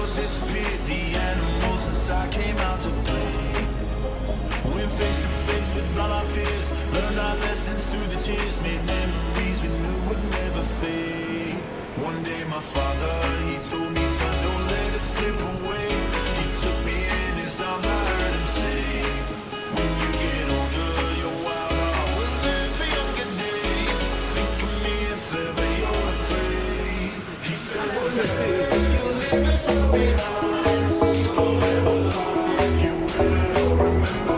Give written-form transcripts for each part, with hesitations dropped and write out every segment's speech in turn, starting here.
girls disappeared, the animals inside came out to play. Went face to face with all our fears, learned our lessons through the tears, made memories we knew would never fade. One day my father, he told me, son, don't let it slip away. He took me in his arms, I heard him say, when you get older, your wild heart will live for younger days. Think of me if ever you're afraid. He said, one day you'll leave this world behind, so live a life you will remember.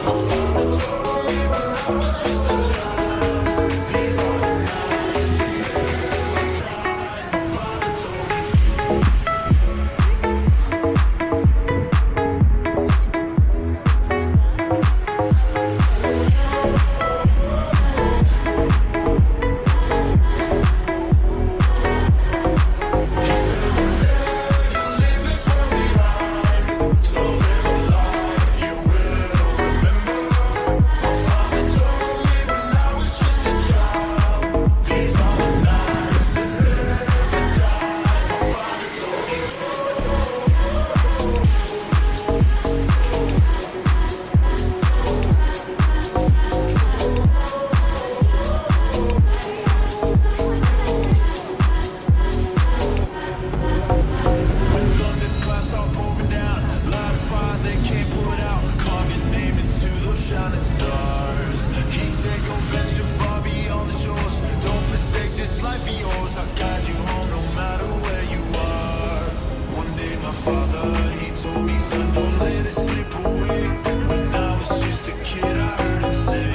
My father told me when I was just a child, these are the nights that never die. My father told me. He said, one day you'll leave this world behind, so live a life you will remember. My father told me when I was just a child, these are the nights that never die. My father told me. When thunderclouds start pouring down, light a fire they can't put out, carve your name into those shining stars. He said, go venture far beyond the shores, don't forsake this life of yours. I'll guide you home no matter where you are. One day my father, he told me, son, don't let it slip away. When I was just a kid, I heard him say,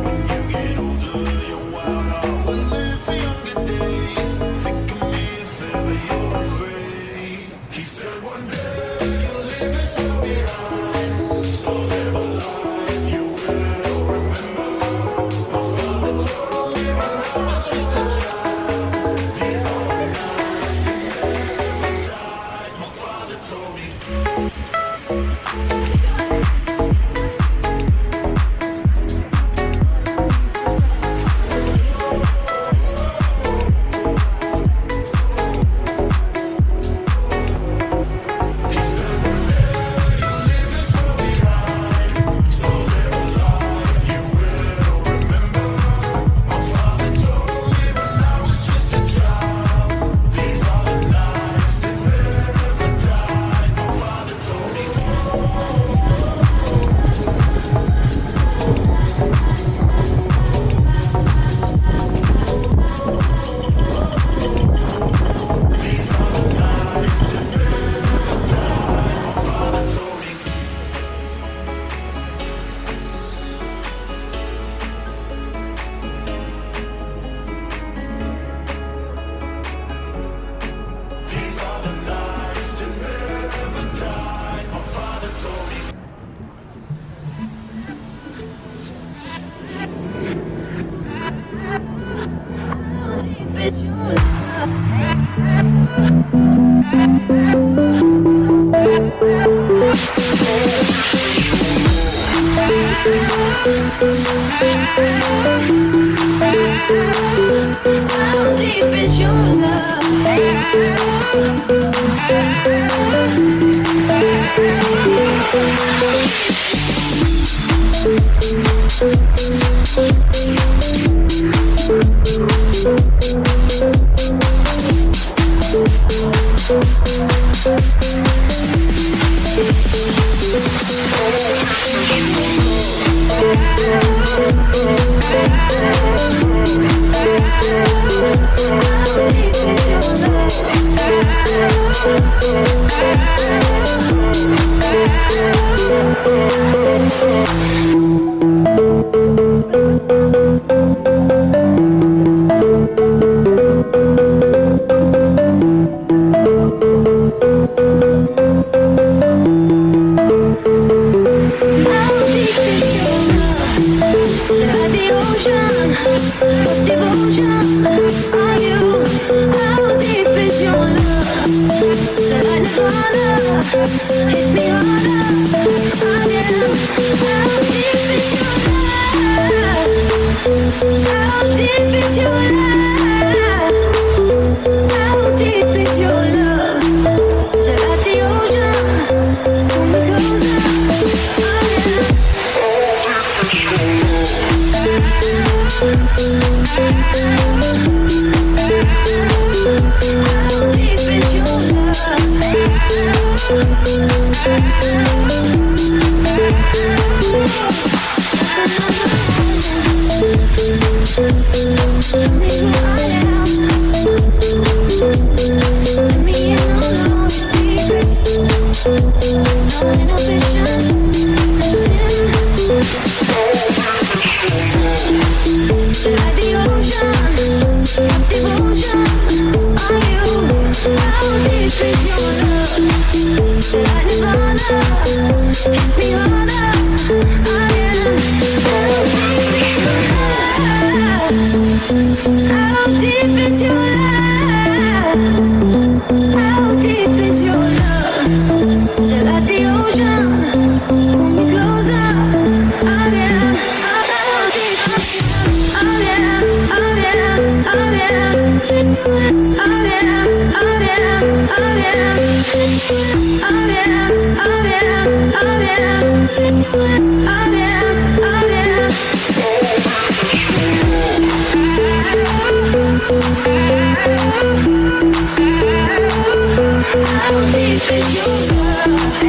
when you get older, your wild heart will live for younger days. Think of me if ever you're afraid. He said, one day you'll leave this world behind, so live a life you will remember. My father told me when I was just a child, these are the nights that never die. My father told me. He said, one day you'll leave this world behind, so live a life you will remember. My father told me when I was just a child, these are the nights that never die. My father told me. These are the nights that never die. My father told me. These are the nights that never die. My father told me. How deep is your hit me harder again. How deep is your love? How deep is your love? How deep is your love? is your love? How deep is your love? Is it like the ocean? Pull me closer again. How deep? Again, again, again. Again, again, again. Again, again, again, again. How deep is your love?